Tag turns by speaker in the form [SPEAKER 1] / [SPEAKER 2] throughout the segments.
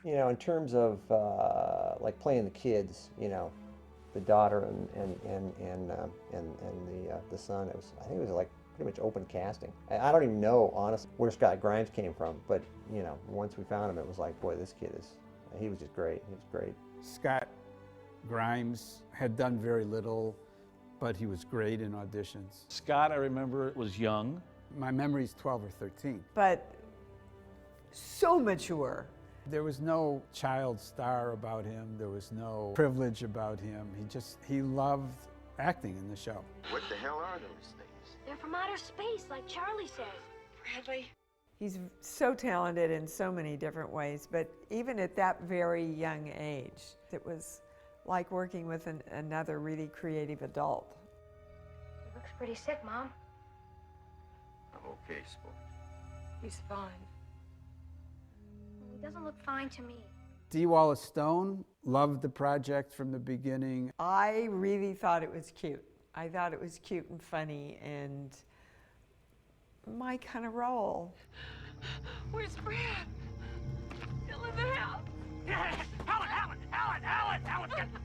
[SPEAKER 1] You know, in terms of like playing the kids, you know, the daughter and the son, I think it was like pretty much open casting. I don't even know honestly where Scott Grimes came from, but you know, once we found him, it was like, boy, this kid he was just great. He was great.
[SPEAKER 2] Scott Grimes had done very little, but he was great in auditions.
[SPEAKER 3] Scott, I remember, was young.
[SPEAKER 2] My memory's 12 or 13.
[SPEAKER 4] But so mature.
[SPEAKER 2] There was no child star about him. There was no privilege about him. He loved acting in the show.
[SPEAKER 5] What the hell are those things?
[SPEAKER 6] They're from outer space, like Charlie says.
[SPEAKER 7] Bradley?
[SPEAKER 4] He's so talented in so many different ways, but even at that very young age, it was like working with another really creative adult.
[SPEAKER 6] He looks pretty sick, Mom.
[SPEAKER 5] I'm okay, sport.
[SPEAKER 7] He's fine.
[SPEAKER 6] He doesn't look fine to me.
[SPEAKER 2] Dee Wallace Stone loved the project from the beginning.
[SPEAKER 4] I really thought it was cute. I thought it was cute and funny and my kind of role.
[SPEAKER 7] Where's Brad? Still in the house.
[SPEAKER 8] Helen,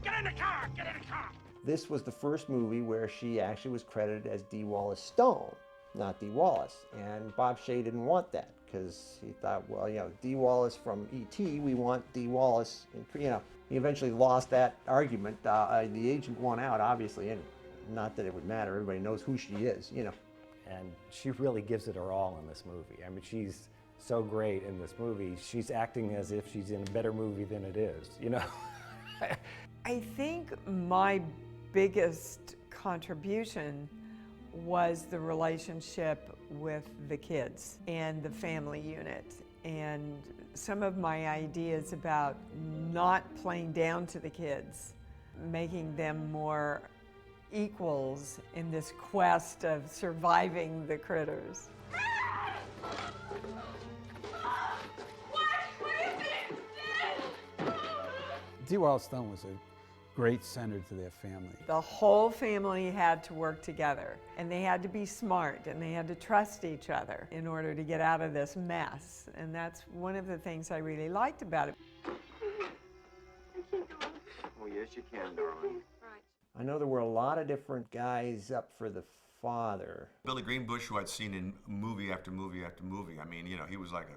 [SPEAKER 8] get in the car, get in the car.
[SPEAKER 1] This was the first movie where she actually was credited as Dee Wallace Stone, not Dee Wallace. And Bob Shaye didn't want that because he thought, well, you know, Dee Wallace from E.T., we want Dee Wallace. You know, he eventually lost that argument. The agent won out, obviously, and not that it would matter. Everybody knows who she is, you know.
[SPEAKER 9] And she really gives it her all in this movie. I mean, she's so great in this movie. She's acting as if she's in a better movie than it is, you know?
[SPEAKER 4] I think my biggest contribution was the relationship with the kids and the family unit, and some of my ideas about not playing down to the kids, making them more equals in this quest of surviving the critters.
[SPEAKER 2] Dee Wallace Stone was a great center to their family.
[SPEAKER 4] The whole family had to work together, and they had to be smart, and they had to trust each other in order to get out of this mess. And that's one of the things I really liked about it.
[SPEAKER 5] Oh, yes, you can, darling.
[SPEAKER 1] I know there were a lot of different guys up for the father.
[SPEAKER 10] Billy Greenbush, who I'd seen in movie after movie after movie. I mean, you know, he was like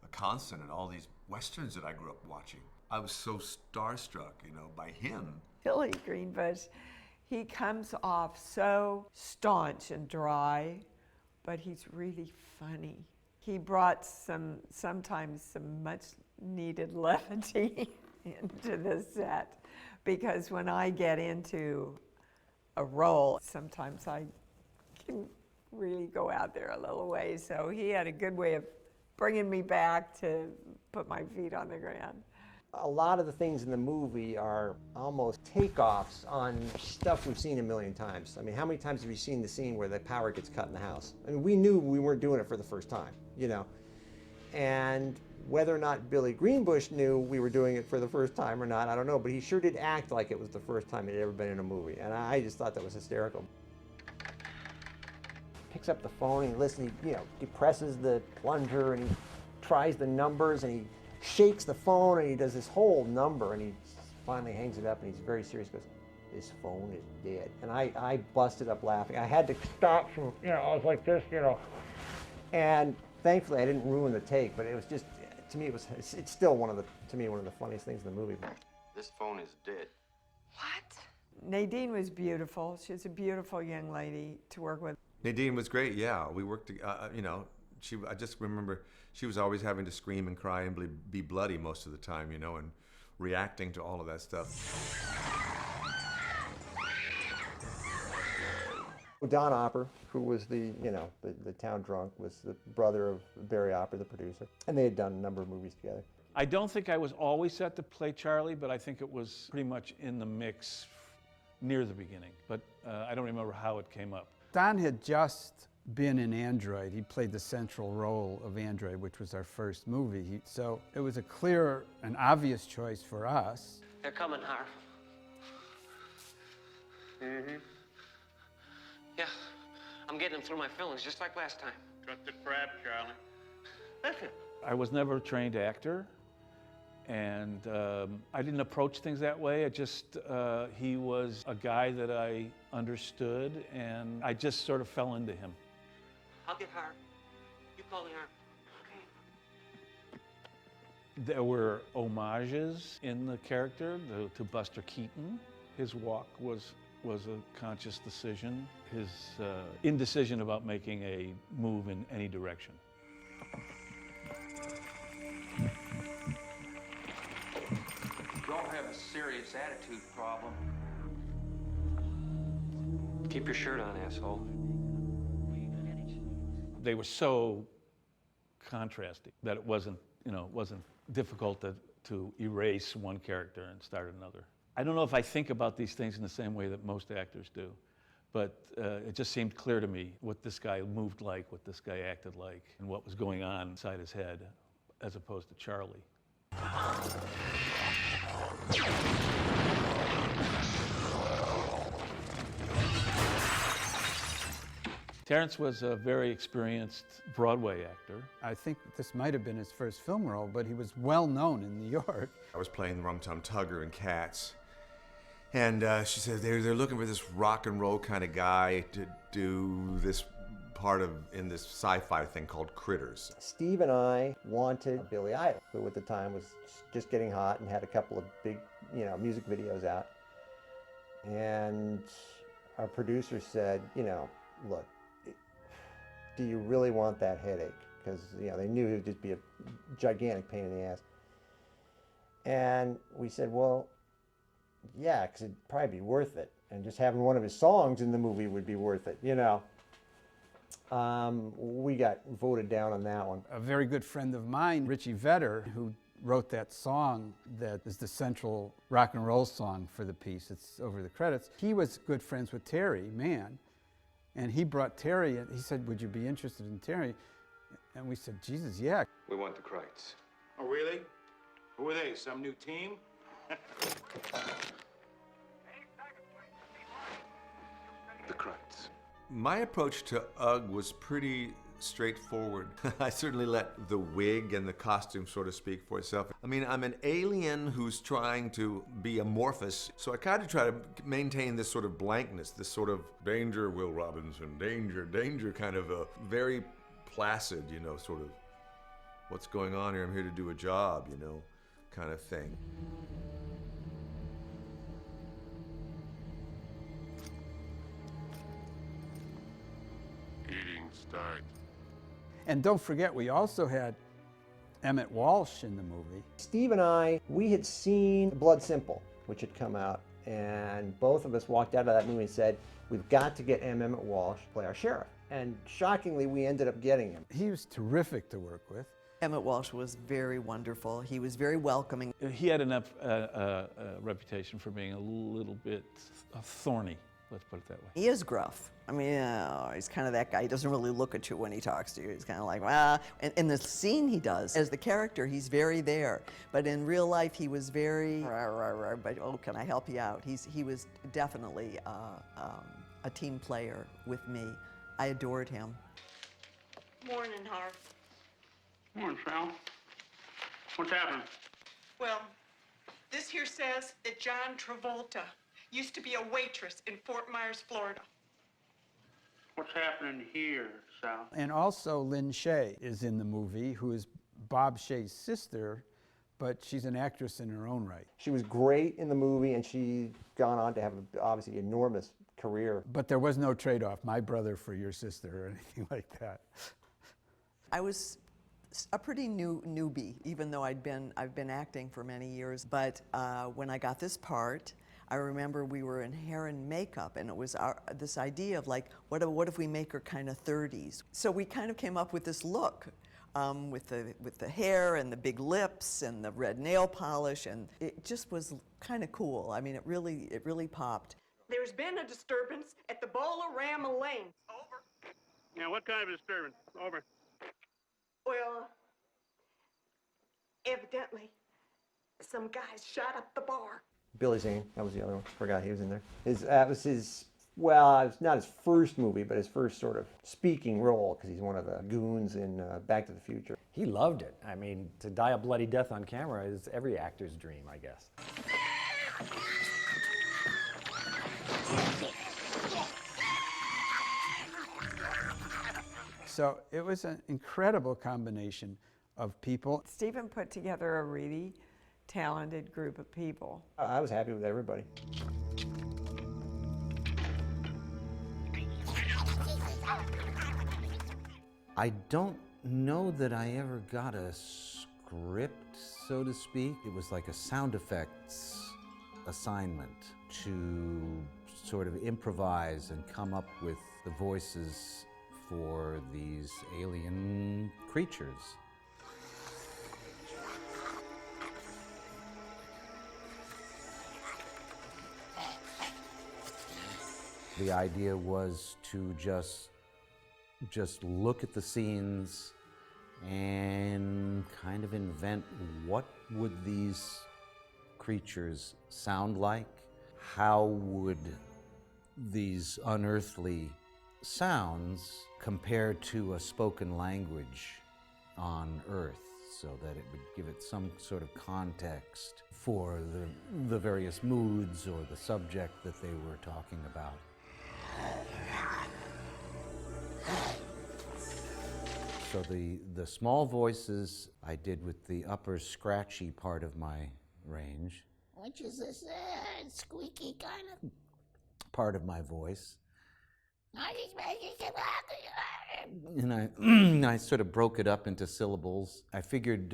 [SPEAKER 10] a constant in all these westerns that I grew up watching. I was so starstruck, you know, by him.
[SPEAKER 4] Billy Greenbush, he comes off so staunch and dry, but he's really funny. He brought sometimes some much needed levity into the set, because when I get into a role, sometimes I can really go out there a little way. So he had a good way of bringing me back to put my feet on the ground.
[SPEAKER 1] A lot of the things in the movie are almost takeoffs on stuff we've seen a million times. I mean, how many times have you seen the scene where the power gets cut in the house? I mean, we knew we weren't doing it for the first time, you know. And whether or not Billy Greenbush knew we were doing it for the first time or not, I don't know, but he sure did act like it was the first time he'd ever been in a movie, and I just thought that was hysterical. Picks up the phone and he listens, he presses the plunger and he tries the numbers and he shakes the phone and he does this whole number and he finally hangs it up and he's very serious, goes, "This phone is dead." And I busted up laughing. I had to stop from, I was like this, and thankfully I didn't ruin the take, but it was just, to me, it's still one of the funniest things in the movie.
[SPEAKER 5] This phone is dead.
[SPEAKER 7] What?
[SPEAKER 4] Nadine was beautiful. She was a beautiful young lady to work with.
[SPEAKER 10] Nadine was great, yeah. We worked, I just remember she was always having to scream and cry and be bloody most of the time, and reacting to all of that stuff.
[SPEAKER 1] Don Opper, who was the town drunk, was the brother of Barry Opper, the producer, and they had done a number of movies together.
[SPEAKER 3] I don't think I was always set to play Charlie, but I think it was pretty much in the mix near the beginning, but I don't remember how it came up.
[SPEAKER 2] Don had just been in Android. He played the central role of Android, which was our first movie. So it was a clear and obvious choice for us.
[SPEAKER 11] They're coming, Harv.
[SPEAKER 5] Mm-hmm.
[SPEAKER 11] Yeah, I'm getting them through my fillings just like last time.
[SPEAKER 8] Cut the crap, Charlie.
[SPEAKER 11] Listen.
[SPEAKER 3] I was never a trained actor, And I didn't approach things that way. I just, he was a guy that I understood, and I just sort of fell into him.
[SPEAKER 11] I'll get Harv. You call the arm.
[SPEAKER 3] There were homages in the character to Buster Keaton. His walk was a conscious decision. His indecision about making a move in any direction.
[SPEAKER 11] You all have a serious attitude problem. Keep your shirt on, asshole.
[SPEAKER 3] They were so contrasting that it wasn't, wasn't difficult to erase one character and start another. I don't know if I think about these things in the same way that most actors do, but it just seemed clear to me what this guy moved like, what this guy acted like, and what was going on inside his head, as opposed to Charlie. Terrence was a very experienced Broadway actor.
[SPEAKER 2] I think this might have been his first film role, but he was well known in New York.
[SPEAKER 10] I was playing Rum Tum Tugger in Cats, and she said they're looking for this rock and roll kind of guy to do this part in this sci-fi thing called Critters.
[SPEAKER 1] Steve and I wanted Billy Idol, who at the time was just getting hot and had a couple of big, music videos out. And our producer said, look, do you really want that headache? Because they knew it would just be a gigantic pain in the ass. And we said, well, yeah, because it'd probably be worth it. And just having one of his songs in the movie would be worth it, We got voted down on that one.
[SPEAKER 2] A very good friend of mine, Richie Vedder, who wrote that song that is the central rock and roll song for the piece. It's over the credits. He was good friends with Terry Mann. And he brought Terry in. He said, would you be interested in Terry? And we said, Jesus, yeah.
[SPEAKER 5] We want the Crites.
[SPEAKER 8] Oh, really? Who are they? Some new team?
[SPEAKER 5] The Crites.
[SPEAKER 10] My approach to UGG was pretty straightforward. I certainly let the wig and the costume sort of speak for itself. I mean, I'm an alien who's trying to be amorphous, so I kind of try to maintain this sort of blankness, this sort of danger, Will Robinson, danger, danger, kind of a very placid, sort of what's going on here, I'm here to do a job, kind of thing.
[SPEAKER 8] Eating start.
[SPEAKER 2] And don't forget, we also had Emmett Walsh in the movie.
[SPEAKER 1] Steve and I, we had seen Blood Simple, which had come out, and both of us walked out of that movie and said, we've got to get Emmett Walsh to play our sheriff. And shockingly, we ended up getting him.
[SPEAKER 2] He was terrific to work with.
[SPEAKER 12] Emmett Walsh was very wonderful. He was very welcoming.
[SPEAKER 3] He had enough reputation for being a little bit thorny, let's put it that way.
[SPEAKER 12] He is gruff. I mean, he's kind of that guy. He doesn't really look at you when he talks to you. He's kind of like, well, and in the scene he does, as the character, he's very there. But in real life, he was very, but oh, can I help you out? He was definitely a team player with me. I adored him.
[SPEAKER 7] Morning, Harv.
[SPEAKER 8] Morning, Sal. What's happening?
[SPEAKER 7] Well, this here says that John Travolta used to be a waitress in Fort Myers, Florida.
[SPEAKER 8] What's happening here, Sal?
[SPEAKER 2] And also Lynn Shay is in the movie, who is Bob Shay's sister, but she's an actress in her own right.
[SPEAKER 1] She was great in the movie, and she's gone on to have, obviously, an enormous career.
[SPEAKER 2] But there was no trade-off, my brother for your sister or anything like that.
[SPEAKER 12] I was a pretty newbie, even though I've been acting for many years. But when I got this part, I remember we were in hair and makeup, and it was this idea of like, what if we make her kind of 30s? So we kind of came up with this look with the hair and the big lips and the red nail polish, and it just was kind of cool. I mean, it really popped.
[SPEAKER 7] There's been a disturbance at the Bolarama Lane. Over.
[SPEAKER 8] Yeah, what kind of disturbance? Over.
[SPEAKER 7] Well, evidently, some guys shot up the bar.
[SPEAKER 1] Billy Zane, that was the other one. Forgot he was in there. That was his Well, it's not his first movie, but his first sort of speaking role, because he's one of the goons in Back to the Future.
[SPEAKER 9] He loved it. I mean, to die a bloody death on camera is every actor's dream, I guess.
[SPEAKER 2] So it was an incredible combination of people.
[SPEAKER 4] Stephen put together a really talented group of people.
[SPEAKER 1] I was happy with everybody.
[SPEAKER 13] I don't know that I ever got a script, so to speak. It was like a sound effects assignment to sort of improvise and come up with the voices for these alien creatures. The idea was to just look at the scenes and kind of invent what would these creatures sound like? How would these unearthly sounds compare to a spoken language on Earth, so that it would give it some sort of context for the various moods or the subject that they were talking about. So the small voices I did with the upper scratchy part of my range, which is this squeaky kind of part of my voice. And I sort of broke it up into syllables. I figured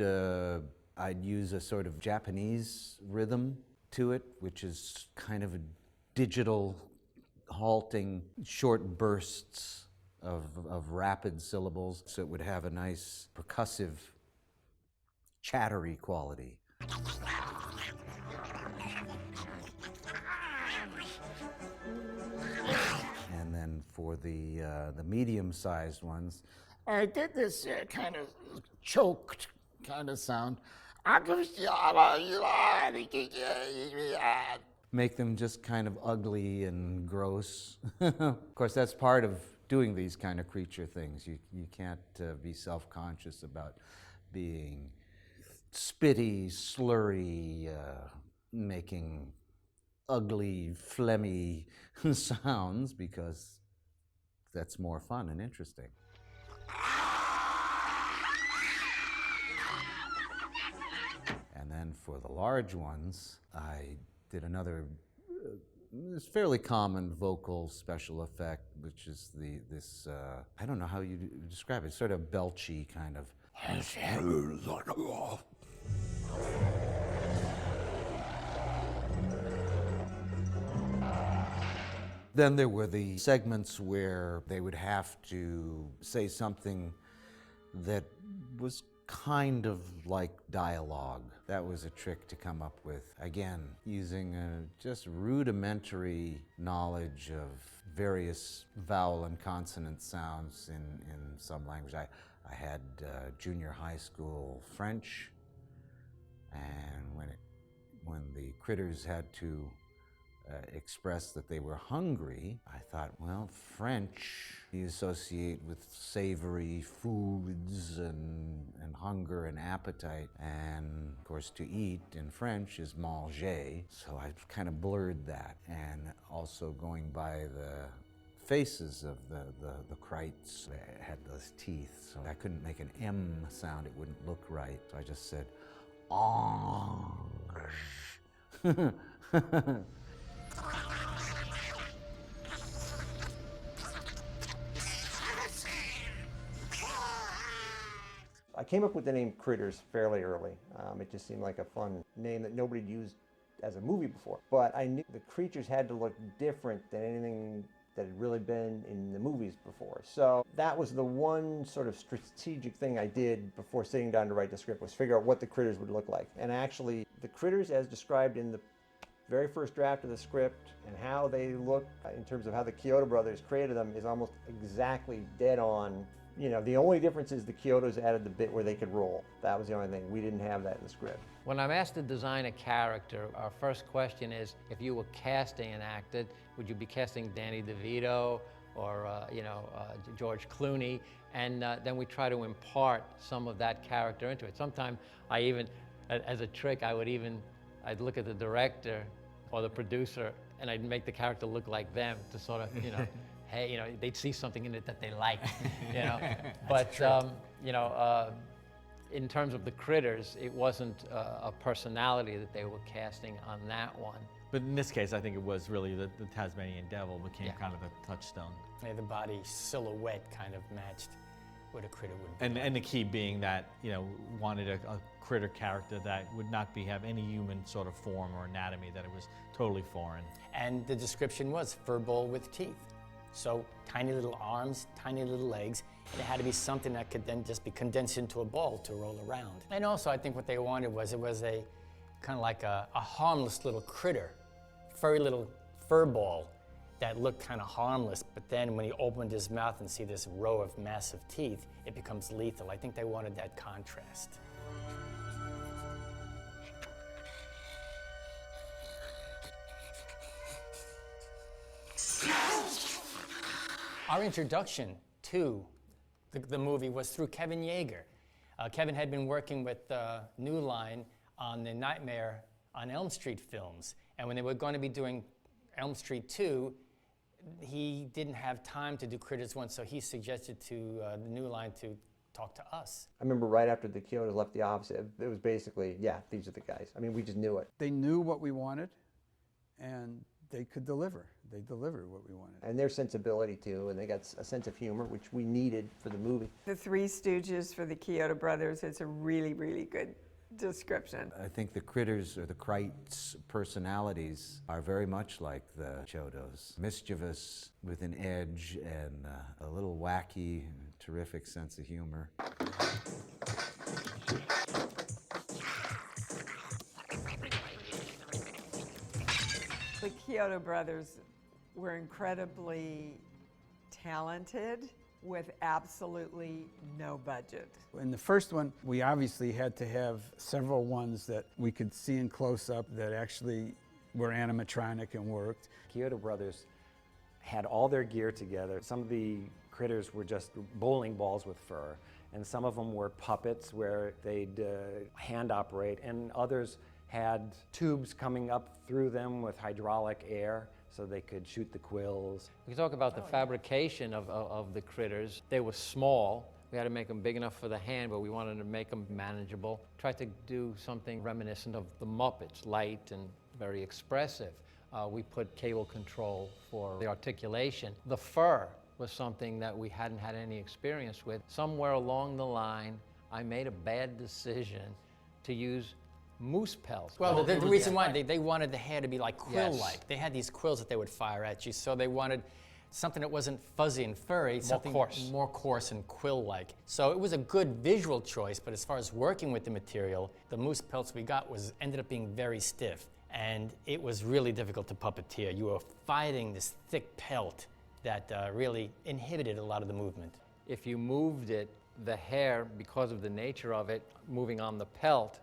[SPEAKER 13] I'd use a sort of Japanese rhythm to it, which is kind of a digital, halting, short bursts of rapid syllables, so it would have a nice percussive, chattery quality. And then for the medium-sized ones, I did this kind of choked kind of sound. Make them just kind of ugly and gross. Of course, that's part of doing these kind of creature things. You can't be self-conscious about being spitty, slurry, making ugly, phlegmy sounds, because that's more fun and interesting. And then for the large ones, I did another this fairly common vocal special effect, which is this I don't know how you describe it, sort of belchy kind of. Then there were the segments where they would have to say something that was kind of like dialogue. That was a trick to come up with. Again, using a just rudimentary knowledge of various vowel and consonant sounds in some language. I had junior high school French, and when the critters had to express that they were hungry, I thought, well, French you associate with savory foods and hunger and appetite, and of course to eat in French is manger, so I kind of blurred that. And also going by the faces of the crites, they had those teeth, so I couldn't make an M sound, it wouldn't look right, so I just said,
[SPEAKER 1] I came up with the name Critters fairly early. It just seemed like a fun name that nobody'd used as a movie before. But I knew the creatures had to look different than anything that had really been in the movies before. So that was the one sort of strategic thing I did before sitting down to write the script, was figure out what the critters would look like. And actually, the critters as described in the very first draft of the script and how they look in terms of how the Kyoto brothers created them is almost exactly dead on You know, the only difference is the Kyotos added the bit where they could roll. That was the only thing. We didn't have that in the script.
[SPEAKER 14] When I'm asked to design a character, our first question is, if you were casting an actor, would you be casting Danny DeVito or George Clooney? And then we try to impart some of that character into it. Sometimes I even, as a trick, I'd look at the director or the producer and I'd make the character look like them to sort of, hey, they'd see something in it that they like, But, in terms of the critters, it wasn't a personality that they were casting on that one.
[SPEAKER 15] But in this case, I think it was really the Tasmanian Devil became kind of the touchstone.
[SPEAKER 16] Yeah, the body silhouette kind of matched what a critter would be.
[SPEAKER 15] And the key being that, wanted a critter character that would not have any human sort of form or anatomy, that it was totally foreign.
[SPEAKER 16] And the description was furball with teeth. So tiny little arms, tiny little legs, and it had to be something that could then just be condensed into a ball to roll around. And also I think what they wanted was, it was a kind of like a harmless little critter, furry little fur ball that looked kind of harmless, but then when he opened his mouth and see this row of massive teeth, it becomes lethal. I think they wanted that contrast. Our introduction to the movie was through Kevin Yeager. Kevin had been working with New Line on the Nightmare on Elm Street films, and when they were going to be doing Elm Street 2, he didn't have time to do Critters 1, so he suggested to the New Line to talk to us.
[SPEAKER 1] I remember right after the Kyotos left the office, it was basically, yeah, these are the guys. I mean, we just knew it.
[SPEAKER 2] They knew what we wanted, and they could deliver. They delivered what we wanted.
[SPEAKER 1] And their sensibility too, and they got a sense of humor, which we needed for the movie.
[SPEAKER 4] The Three Stooges for the Kyoto brothers is a really, really good description.
[SPEAKER 13] I think the critters, or the Critt's personalities, are very much like the Kyotos. Mischievous, with an edge, and a little wacky, terrific sense of humor.
[SPEAKER 4] The Kyoto brothers were incredibly talented with absolutely no budget.
[SPEAKER 2] In the first one, we obviously had to have several ones that we could see in close-up that actually were animatronic and worked.
[SPEAKER 9] Kyoto brothers had all their gear together. Some of the critters were just bowling balls with fur, and some of them were puppets where they'd hand operate, and others had tubes coming up through them with hydraulic air so they could shoot the quills.
[SPEAKER 14] We can talk about the fabrication of the critters. They were small. We had to make them big enough for the hand, but we wanted to make them manageable. Tried to do something reminiscent of the Muppets, light and very expressive. We put cable control for the articulation. The fur was something that we hadn't had any experience with. Somewhere along the line, I made a bad decision to use moose pelts.
[SPEAKER 16] Well, the reason why, they wanted the hair to be like quill-like.
[SPEAKER 14] Yes.
[SPEAKER 16] They had these quills that they would fire at you, so they wanted something that wasn't fuzzy and furry, something more coarse and quill-like. So it was a good visual choice, but as far as working with the material, the moose pelts we got ended up being very stiff, and it was really difficult to puppeteer. You were fighting this thick pelt that really inhibited a lot of the movement.
[SPEAKER 14] If you moved it, the hair, because of the nature of it, moving on the pelt,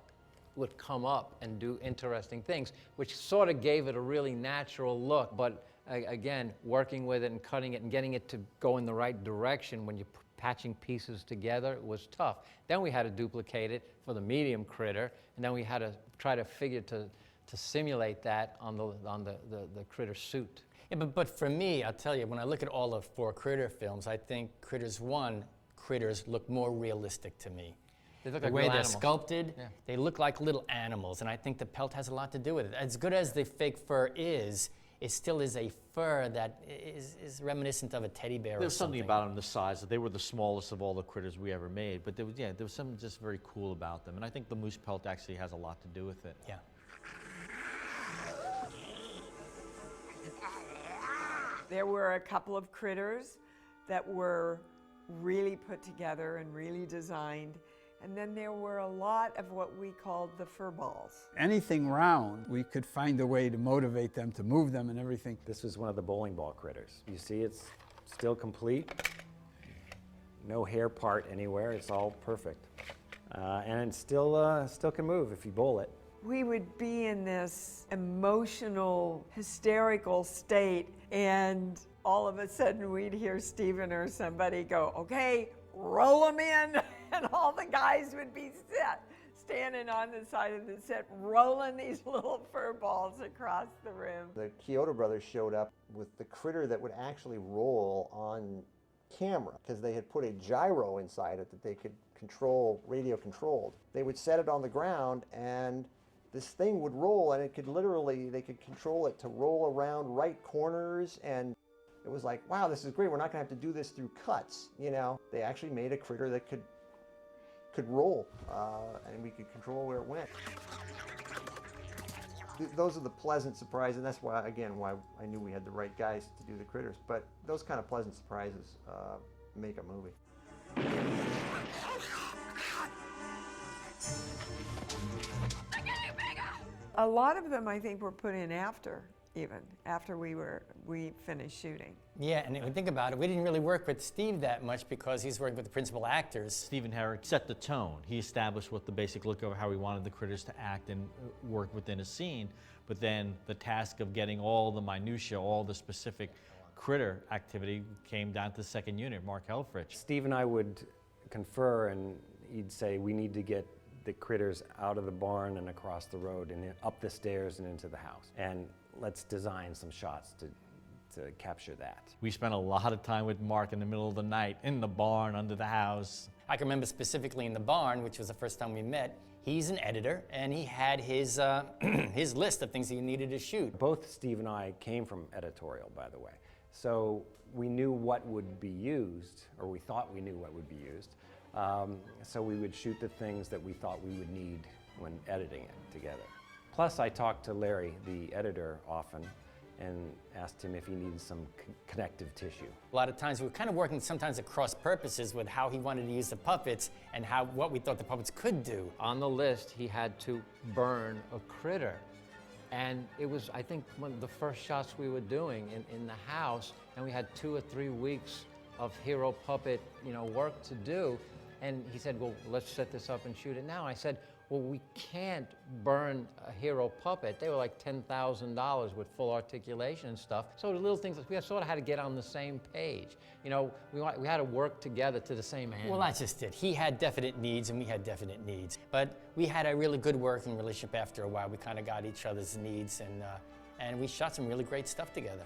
[SPEAKER 14] would come up and do interesting things, which sort of gave it a really natural look. But again, working with it and cutting it and getting it to go in the right direction when you're patching pieces together was tough. Then we had to duplicate it for the medium critter, and then we had to try to figure to simulate that on the critter suit.
[SPEAKER 16] Yeah, but for me, I'll tell you, when I look at all the 4 critter films, I think Critters 1 critters look more realistic to me.
[SPEAKER 14] They look
[SPEAKER 16] the
[SPEAKER 14] like
[SPEAKER 16] way
[SPEAKER 14] real
[SPEAKER 16] they're
[SPEAKER 14] animals.
[SPEAKER 16] sculpted,
[SPEAKER 14] Yeah.
[SPEAKER 16] they look like little animals, and I think the pelt has a lot to do with it. As good as the fake fur is, it still is a fur that is reminiscent of a teddy bear
[SPEAKER 15] There was
[SPEAKER 16] or
[SPEAKER 15] something about them, the size, that they were the smallest of all the critters we ever made, but there was something just very cool about them, and I think the moose pelt actually has a lot to do with it.
[SPEAKER 16] Yeah.
[SPEAKER 4] There were a couple of critters that were really put together and really designed. And then there were a lot of what we called the fur balls.
[SPEAKER 2] Anything round, we could find a way to motivate them, to move them and everything.
[SPEAKER 9] This was one of the bowling ball critters. You see it's still complete. no hair part anywhere. It's all perfect. And it still can move if you bowl it.
[SPEAKER 4] We would be in this emotional, hysterical state, and all of a sudden we'd hear Stephen or somebody go, "Okay, roll them in," and all the guys would be standing on the side of the set, rolling these little fur balls across the room.
[SPEAKER 1] The Kyoto brothers showed up with the critter that would actually roll on camera, because they had put a gyro inside it that they could control, radio controlled. They would set it on the ground, and this thing would roll, and it could literally, they could control it to roll around right corners, and it was like, wow, this is great. We're not gonna have to do this through cuts, you know? They actually made a critter that could roll, and we could control where it went. Those are the pleasant surprises, and that's why, again, why I knew we had the right guys to do the critters. But those kind of pleasant surprises make a movie.
[SPEAKER 4] A lot of them, I think, were put in after we finished shooting.
[SPEAKER 16] Yeah, and if you think about it, we didn't really work with Steve that much because he's working with the principal actors.
[SPEAKER 15] Stephen Herrick set the tone. He established what the basic look of how he wanted the critters to act and work within a scene. But then the task of getting all the minutia, all the specific critter activity came down to the second unit, Mark Helfrich.
[SPEAKER 9] Steve and I would confer, and he'd say, we need to get the critters out of the barn and across the road and up the stairs and into the house. And let's design some shots to capture that.
[SPEAKER 15] We spent a lot of time with Mark in the middle of the night, in the barn, under the house.
[SPEAKER 16] I can remember specifically in the barn, which was the first time we met, he's an editor, and he had his, his list of things he needed to shoot.
[SPEAKER 9] Both Steve and I came from editorial, by the way. So we knew what would be used, or we thought we knew what would be used. So we would shoot the things that we thought we would need when editing it together. Plus, I talked to Larry, the editor, often, and asked him if he needed some connective tissue.
[SPEAKER 16] A lot of times we were kind of working sometimes at cross purposes with how he wanted to use the puppets and what we thought the puppets could do.
[SPEAKER 14] On the list, he had to burn a critter. And it was, I think, one of the first shots we were doing in the house, and we had 2 or 3 weeks of hero puppet, work to do. And he said, well, let's set this up and shoot it now. I said, well, we can't burn a hero puppet. They were like $10,000 with full articulation and stuff. So the little things, we sort of had to get on the same page. We had to work together to the same end.
[SPEAKER 16] Well, that's just it. He had definite needs and we had definite needs. But we had a really good working relationship after a while. We kind of got each other's needs, and we shot some really great stuff together.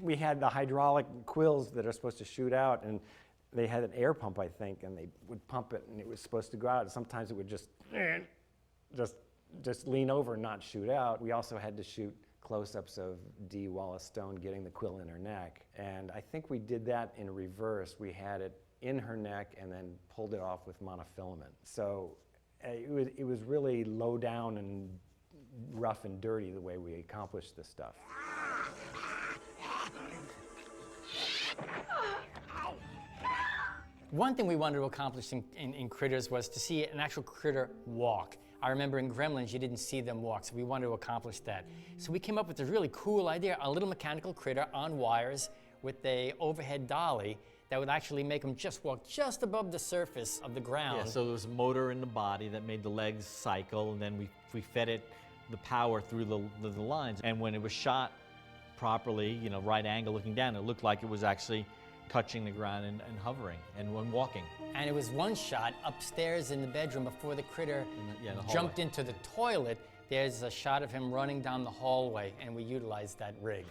[SPEAKER 9] We had the hydraulic quills that are supposed to shoot out, and they had an air pump, I think, and they would pump it, and it was supposed to go out. And sometimes it would just lean over and not shoot out. We also had to shoot close-ups of Dee Wallace-Stone getting the quill in her neck, and I think we did that in reverse. We had it in her neck and then pulled it off with monofilament. So it was really low down and rough and dirty the way we accomplished this stuff.
[SPEAKER 16] One thing we wanted to accomplish in critters was to see an actual critter walk. I remember in Gremlins, you didn't see them walk, so we wanted to accomplish that. So we came up with this really cool idea, a little mechanical critter on wires with a overhead dolly that would actually make them just walk just above the surface of the ground.
[SPEAKER 15] Yeah, so there was a motor in the body that made the legs cycle, and then we fed it the power through the lines. And when it was shot properly, right angle looking down, it looked like it was actually touching the ground and hovering and when walking.
[SPEAKER 16] And it was one shot upstairs in the bedroom before the critter jumped into the toilet. There's a shot of him running down the hallway, and we utilized that rig.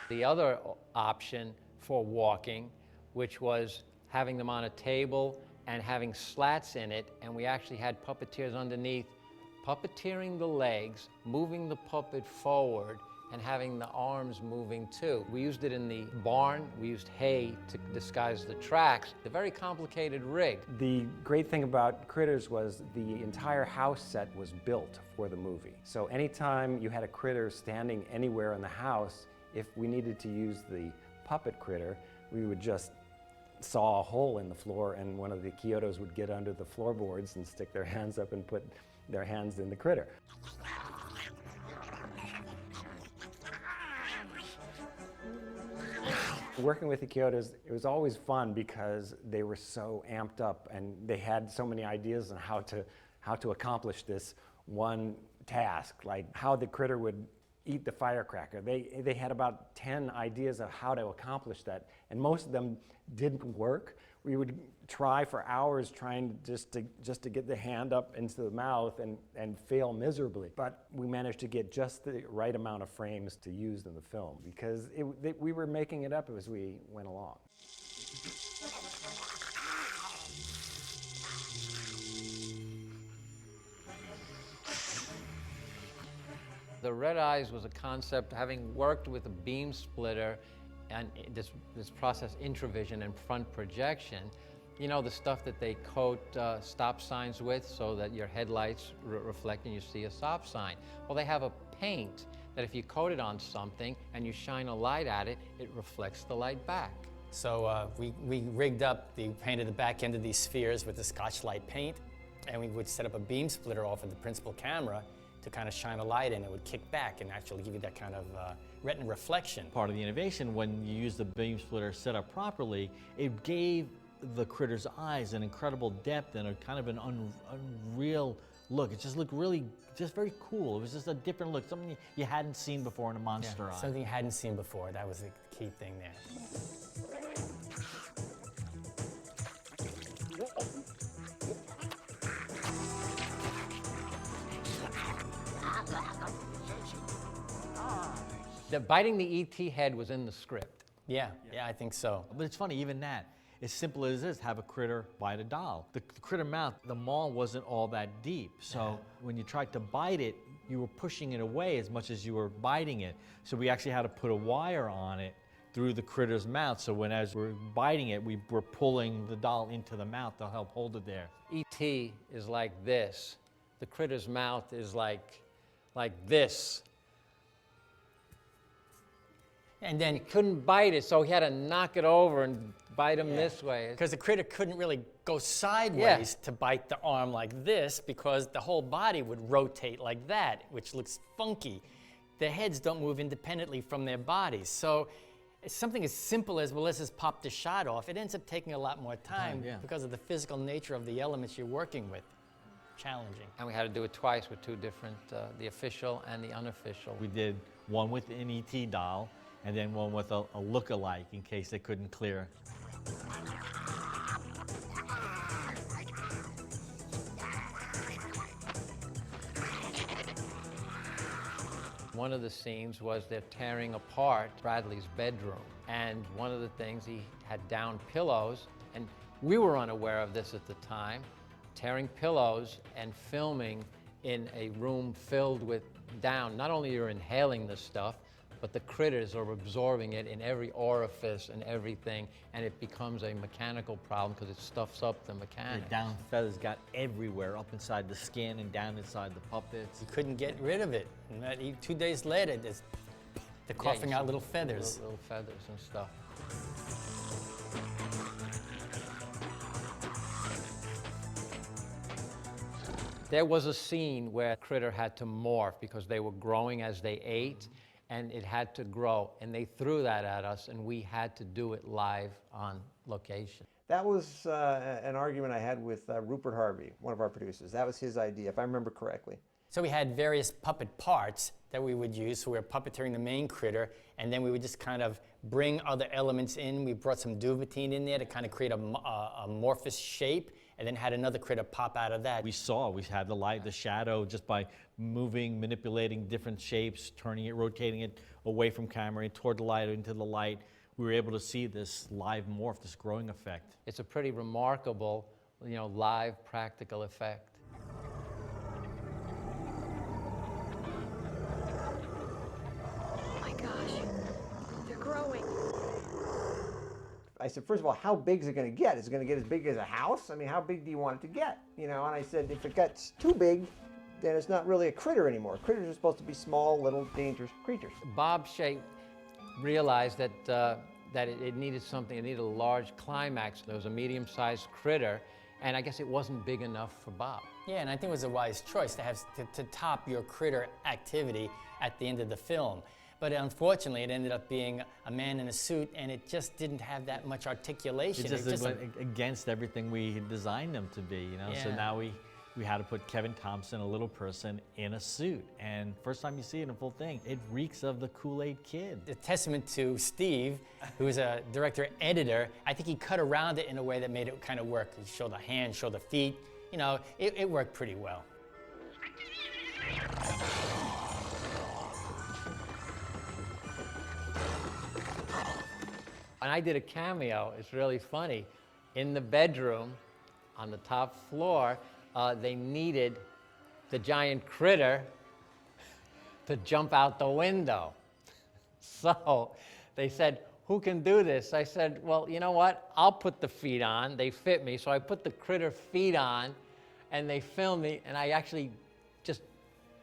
[SPEAKER 14] The other option for walking, which was having them on a table and having slats in it, and we actually had puppeteers underneath, puppeteering the legs, moving the puppet forward, and having the arms moving too. We used it in the barn. We used hay to disguise the tracks. A very complicated rig.
[SPEAKER 9] The great thing about Critters was the entire house set was built for the movie. So anytime you had a critter standing anywhere in the house, if we needed to use the puppet critter, we would just saw a hole in the floor, and one of the Kyotos would get under the floorboards and stick their hands up and put their hands in the critter. Working with the Kyotos, it was always fun because they were so amped up and they had so many ideas on how to accomplish this one task, like how the critter would eat the firecracker. They had about 10 ideas of how to accomplish that, and most of them didn't work. We would try for hours trying just to get the hand up into the mouth and fail miserably. But we managed to get just the right amount of frames to use in the film because we were making it up as we went along.
[SPEAKER 14] The red eyes was a concept, having worked with a beam splitter and this process, intravision and front projection. You know, the stuff that they coat stop signs with so that your headlights reflect and you see a stop sign. Well, they have a paint that if you coat it on something and you shine a light at it, it reflects the light back.
[SPEAKER 16] So we rigged up, painted the back end of these spheres with the Scotch-Lite paint, and we would set up a beam splitter off of the principal camera to kind of shine a light in. It would kick back and actually give you that kind of retina reflection.
[SPEAKER 15] Part of the innovation, when you use the beam splitter set up properly, it gave the critter's eyes an incredible depth and a kind of an unreal look. It just looked really, just very cool. It was just a different look, something you hadn't seen before in a monster eye.
[SPEAKER 16] Something you hadn't seen before. That was the key thing there.
[SPEAKER 14] Biting the ET head was in the script.
[SPEAKER 16] Yeah, I think so.
[SPEAKER 15] But it's funny, even that, as simple as this, have a critter bite a doll. The critter mouth, the maw wasn't all that deep. So when you tried to bite it, you were pushing it away as much as you were biting it. So we actually had to put a wire on it through the critter's mouth. So as we're biting it, we were pulling the doll into the mouth to help hold it there.
[SPEAKER 14] ET is like this. The critter's mouth is like this. And then he couldn't bite it, so he had to knock it over and bite him this way.
[SPEAKER 16] Because the critter couldn't really go sideways to bite the arm like this because the whole body would rotate like that, which looks funky. Their heads don't move independently from their bodies. So it's something as simple as, well, let's just pop the shot off. It ends up taking a lot more time because of the physical nature of the elements you're working with. Challenging.
[SPEAKER 14] And we had to do it twice with two different, the official and the unofficial.
[SPEAKER 15] We did one with an ET doll, and then one with a look-alike in case they couldn't clear.
[SPEAKER 14] One of the scenes was they're tearing apart Bradley's bedroom. And one of the things, he had down pillows, and we were unaware of this at the time, tearing pillows and filming in a room filled with down. Not only you're inhaling the stuff, but the critters are absorbing it in every orifice and everything, and it becomes a mechanical problem because it stuffs up the mechanics.
[SPEAKER 15] The down feathers got everywhere, up inside the skin and down inside the puppets.
[SPEAKER 16] You couldn't get rid of it. And 2 days later, they're coughing out little feathers.
[SPEAKER 14] Little feathers and stuff. There was a scene where critter had to morph because they were growing as they ate, and it had to grow, and they threw that at us, and we had to do it live on location.
[SPEAKER 1] That was an argument I had with Rupert Harvey, one of our producers. That was his idea, if I remember correctly.
[SPEAKER 16] So we had various puppet parts that we would use. So we were puppeteering the main critter, and then we would just kind of bring other elements in. We brought some duvetine in there to kind of create a amorphous shape, and then had another critter pop out of that.
[SPEAKER 15] We had the light, the shadow, just by moving, manipulating different shapes, turning it, rotating it away from camera, toward the light, into the light. We were able to see this live morph, this growing effect.
[SPEAKER 14] It's a pretty remarkable, live practical effect.
[SPEAKER 6] Oh my gosh, they're growing.
[SPEAKER 1] I said, first of all, how big is it going to get? Is it going to get as big as a house? I mean, how big do you want it to get? And I said, if it gets too big, then it's not really a critter anymore. Critters are supposed to be small, little, dangerous creatures.
[SPEAKER 14] Bob Shea realized that that it needed something, it needed a large climax. There was a medium-sized critter, and I guess it wasn't big enough for Bob.
[SPEAKER 16] Yeah, and I think it was a wise choice to have to top your critter activity at the end of the film. But unfortunately, it ended up being a man in a suit, and it just didn't have that much articulation.
[SPEAKER 15] It just went against everything we had designed them to be, you know?
[SPEAKER 16] Yeah.
[SPEAKER 15] So now we had to put Kevin Thompson, a little person, in a suit. And first time you see it in full thing, it reeks of the Kool-Aid Kid.
[SPEAKER 16] A testament to Steve, who is a director-editor. I think he cut around it in a way that made it kind of work. He showed the hands, showed the feet. You know, it worked pretty well.
[SPEAKER 14] And I did a cameo, it's really funny. In the bedroom, on the top floor, they needed the giant critter to jump out the window. So they said, who can do this? I said, well, you know what? I'll put the feet on. They fit me, so I put the critter feet on, and they filmed me, and I actually just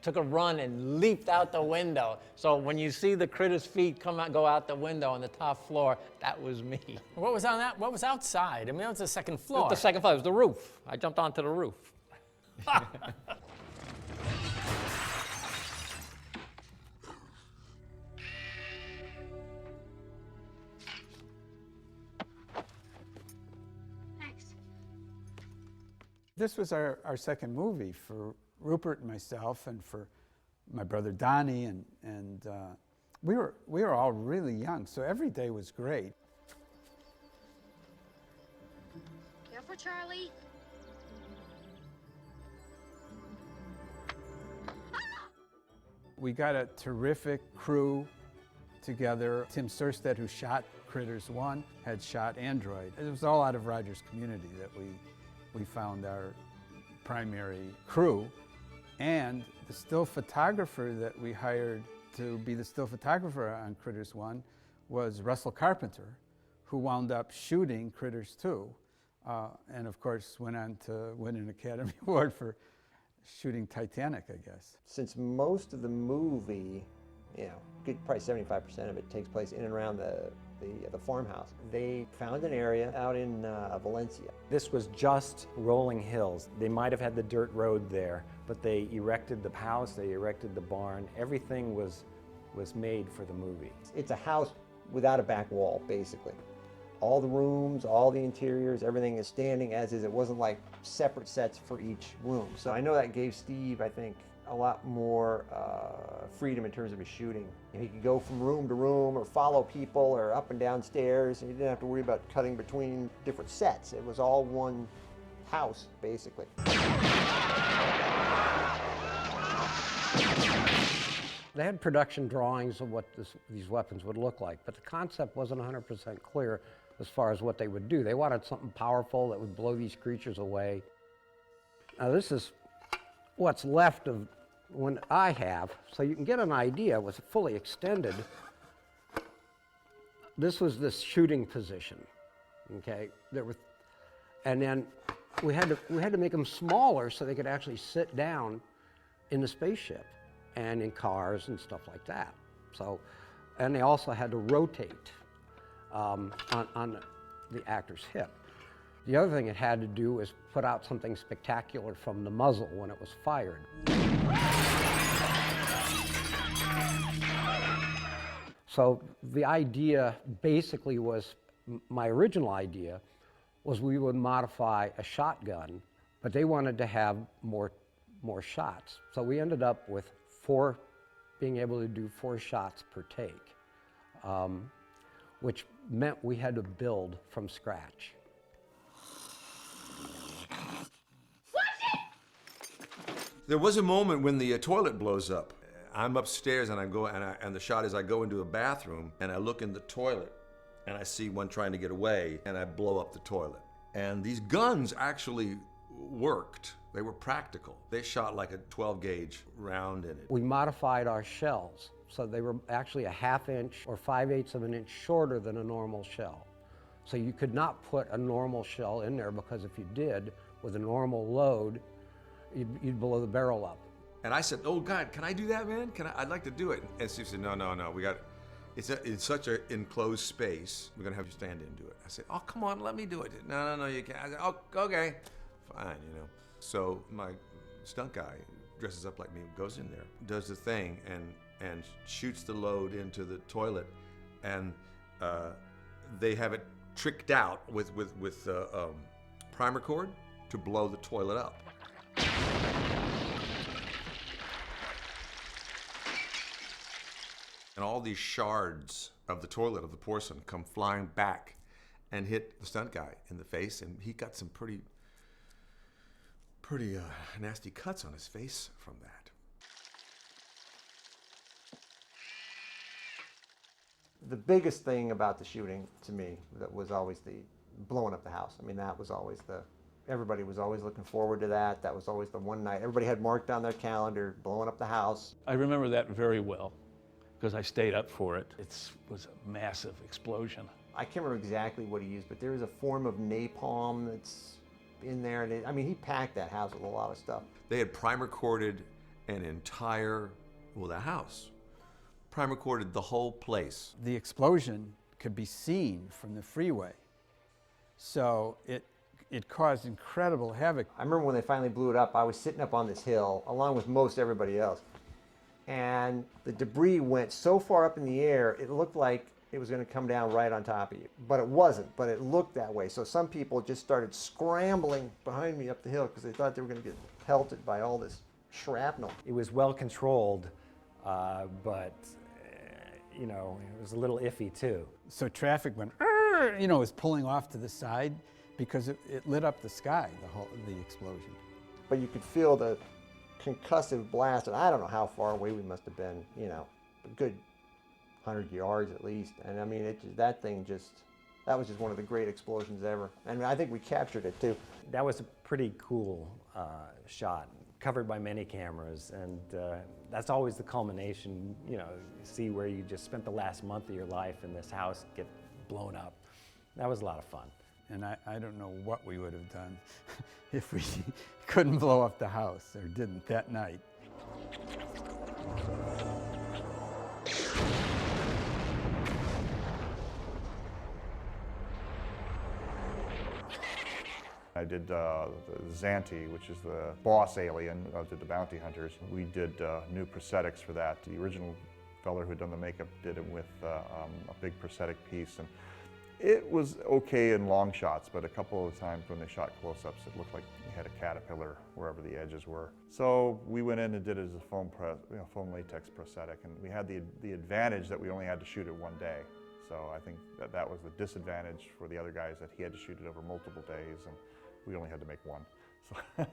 [SPEAKER 14] took a run and leaped out the window. So when you see the critter's feet go out the window on the top floor, that was me.
[SPEAKER 16] What was on that? What was outside? I mean, it was the second floor.
[SPEAKER 14] The second floor, it was the roof. I jumped onto the roof.
[SPEAKER 2] This was our second movie for Rupert and myself, and for my brother Donnie, and we were all really young, so every day was great.
[SPEAKER 6] Careful, Charlie.
[SPEAKER 2] We got a terrific crew together. Tim Surstead, who shot Critters 1, had shot Android. It was all out of Rogers Community that we found our primary crew. And the still photographer that we hired to be the still photographer on Critters 1 was Russell Carpenter, who wound up shooting Critters 2, and of course went on to win an Academy Award for shooting Titanic, I guess.
[SPEAKER 1] Since most of the movie, you know, probably 75% of it takes place in and around the farmhouse, they found an area out in Valencia.
[SPEAKER 9] This was just rolling hills. They might have had the dirt road there, but they erected the house, they erected the barn. Everything was made for the movie.
[SPEAKER 1] It's a house without a back wall, basically. All the rooms, all the interiors, everything is standing as is. It wasn't like separate sets for each room. So I know that gave Steve, I think, a lot more freedom in terms of his shooting. He could go from room to room or follow people or up and down stairs, and he didn't have to worry about cutting between different sets. It was all one house, basically.
[SPEAKER 17] They had production drawings of what these weapons would look like, but the concept wasn't 100% clear as far as what they would do. They wanted something powerful that would blow these creatures away. Now this is what's left of one I have, so you can get an idea. It was fully extended. This was this shooting position, okay? And then we had to make them smaller so they could actually sit down in the spaceship and in cars and stuff like that. So, and they also had to rotate on the actor's hip. The other thing it had to do was put out something spectacular from the muzzle when it was fired. So the idea basically was, my original idea was we would modify a shotgun, but they wanted to have more shots. So we ended up with being able to do 4 shots per take, which meant we had to build from scratch.
[SPEAKER 10] There was a moment when the toilet blows up. I'm upstairs and and the shot is I go into a bathroom and I look in the toilet and I see one trying to get away and I blow up the toilet. And these guns actually worked. They were practical. They shot like a 12 gauge round in it.
[SPEAKER 17] We modified our shells, so they were actually a 1/2 inch or 5/8 of an inch shorter than a normal shell. So you could not put a normal shell in there, because if you did, with a normal load, you'd blow the barrel up.
[SPEAKER 10] And I said, oh God, can I do that, man? I'd like to do it. And Steve said, no, we got It's such an enclosed space. We're gonna have you stand in do it. I said, oh, come on, let me do it. No, you can't. I said, oh, okay, fine, you know. So my stunt guy dresses up like me, goes in there, does the thing, and shoots the load into the toilet, and they have it tricked out with primer cord to blow the toilet up. And all these shards of the toilet, of the porcelain, come flying back and hit the stunt guy in the face, and he got some pretty nasty cuts on his face from that.
[SPEAKER 1] The biggest thing about the shooting to me that was always the blowing up the house. I mean, that was always everybody was always looking forward to that. That was always the one night everybody had marked on their calendar, blowing up the house.
[SPEAKER 3] I remember that very well because I stayed up for it. It was a massive explosion.
[SPEAKER 1] I can't remember exactly what he used, but there was a form of napalm that's in there. And I mean, he packed that house with a lot of stuff.
[SPEAKER 10] They had primer corded an entire, the house. Primer corded the whole place.
[SPEAKER 2] The explosion could be seen from the freeway. So it caused incredible havoc.
[SPEAKER 1] I remember when they finally blew it up, I was sitting up on this hill along with most everybody else. And the debris went so far up in the air, it looked like it was going to come down right on top of you. But it wasn't, but it looked that way. So some people just started scrambling behind me up the hill because they thought they were going to get pelted by all this shrapnel.
[SPEAKER 9] It was well controlled, but you know, it was a little iffy too.
[SPEAKER 2] So traffic went, you know, was pulling off to the side because it lit up the sky, the explosion.
[SPEAKER 1] But you could feel the concussive blast, and I don't know how far away we must have been, you know, a good 100 yards at least. And I mean, that was just one of the great explosions ever. And I think we captured it too.
[SPEAKER 9] That was a pretty cool shot, covered by many cameras, and that's always the culmination, you know, see where you just spent the last month of your life in this house get blown up. That was a lot of fun.
[SPEAKER 2] And I don't know what we would have done if we couldn't blow up the house, or didn't that night.
[SPEAKER 18] I did the Xanti, which is the boss alien of the bounty hunters. We did new prosthetics for that. The original fellow who had done the makeup did it with a big prosthetic piece. And it was okay in long shots, but a couple of times when they shot close-ups, it looked like you had a caterpillar wherever the edges were. So we went in and did it as a foam latex prosthetic, and we had the advantage that we only had to shoot it one day. So I think that was the disadvantage for the other guys, that he had to shoot it over multiple days, and we only had to make one. So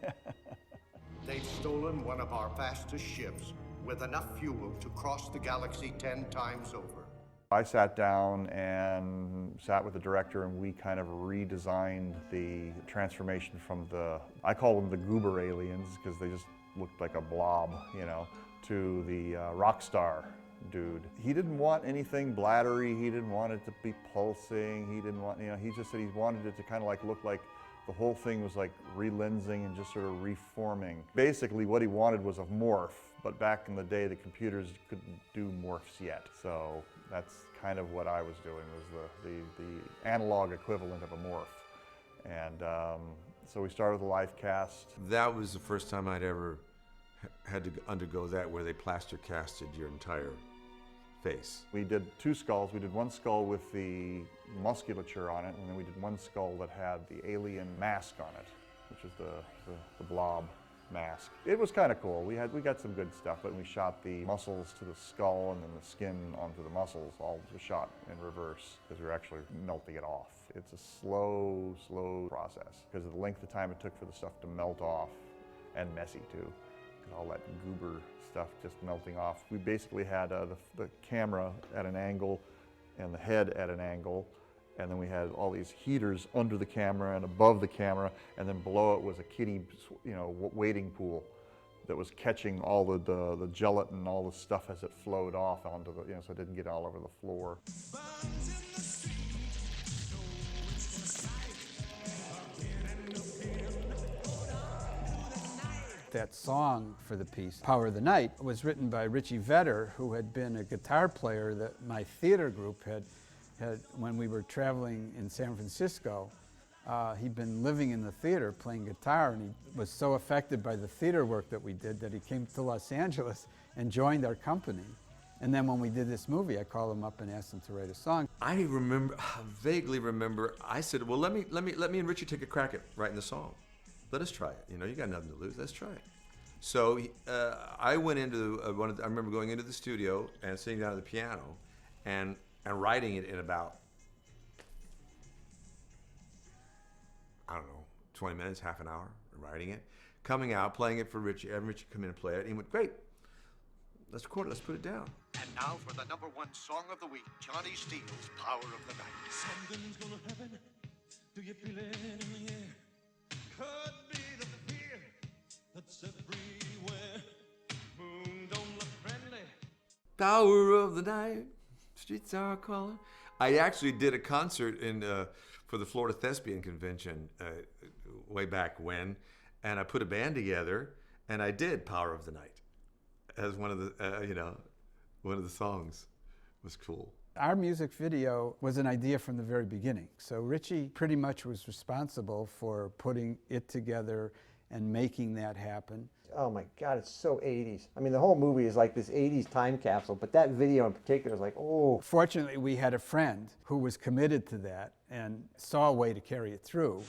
[SPEAKER 19] They'd stolen one of our fastest ships with enough fuel to cross the galaxy 10 times over.
[SPEAKER 18] I sat down and sat with the director, and we kind of redesigned the transformation from I call them the goober aliens because they just looked like a blob, you know, to the rock star dude. He didn't want anything bladdery, he didn't want it to be pulsing, he didn't want, you know, he just said he wanted it to kind of like look like the whole thing was like relensing and just sort of reforming. Basically what he wanted was a morph, but back in the day the computers couldn't do morphs yet. So that's kind of what I was doing, was the analog equivalent of a morph. And so we started the live cast.
[SPEAKER 10] That was the first time I'd ever had to undergo that, where they plaster casted your entire face.
[SPEAKER 18] We did two skulls. We did one skull with the musculature on it, and then we did one skull that had the alien mask on it, which is the blob mask. It was kind of cool. We got some good stuff, but we shot the muscles to the skull and then the skin onto the muscles, all was shot in reverse because we were actually melting it off. It's a slow process because of the length of time it took for the stuff to melt off, and messy too. All that goober stuff just melting off. We basically had the camera at an angle and the head at an angle, and then we had all these heaters under the camera and above the camera, and then below it was a kiddie, you know, wading pool that was catching all the gelatin, all the stuff as it flowed off onto the, you know, so it didn't get all over the floor.
[SPEAKER 2] that song for the piece, Power of the Night, was written by Richie Vedder, who had been a guitar player that my theater group had when we were traveling in San Francisco. He'd been living in the theater playing guitar, and he was so affected by the theater work that we did that he came to Los Angeles and joined our company. And then when we did this movie, I called him up and asked him to write a song.
[SPEAKER 10] I vaguely remember, I said, well, let me and Richie take a crack at writing the song. Let us try it. You know, you got nothing to lose. Let's try it. So I went into I remember going into the studio and sitting down at the piano and writing it in about, I don't know, 20 minutes, half an hour, writing it, coming out, playing it for Richie, having Richie come in and play it. And he went, great, let's record it, let's put it down.
[SPEAKER 19] And now for the #1 song of the week, Johnny Steele's Power of the Night.
[SPEAKER 20] Something's gonna happen. Do you feel it in the air? Could be the fear that's everywhere. Moon don't look friendly.
[SPEAKER 10] Power of the night, streets are calling. I actually did a concert for the Florida Thespian Convention way back when, and I put a band together, and I did Power of the Night as one of the, one of the songs. It was cool.
[SPEAKER 2] Our music video was an idea from the very beginning. So Richie pretty much was responsible for putting it together and making that happen.
[SPEAKER 1] Oh my God, it's so 80s. I mean, the whole movie is like this 80s time capsule, but that video in particular is like, oh.
[SPEAKER 2] Fortunately, we had a friend who was committed to that and saw a way to carry it through.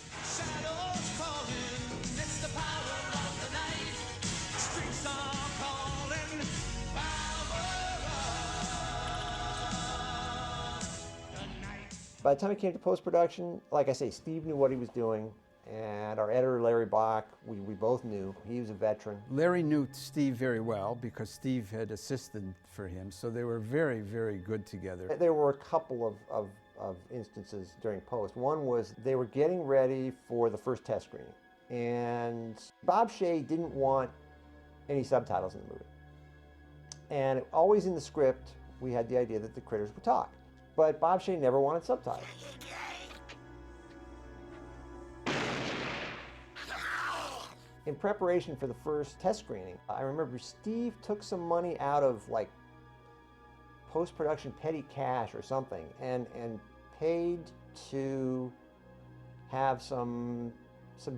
[SPEAKER 1] By the time it came to post-production, like I say, Steve knew what he was doing, and our editor, Larry Bach, we both knew. He was a veteran.
[SPEAKER 2] Larry knew Steve very well because Steve had assisted for him, so they were very, very good together.
[SPEAKER 1] There were a couple of instances during post. One was they were getting ready for the first test screening, and Bob Shea didn't want any subtitles in the movie. And always in the script, we had the idea that the critters would talk. But Bob Shea never wanted subtitles. In preparation for the first test screening, I remember Steve took some money out of like post-production petty cash or something and paid to have some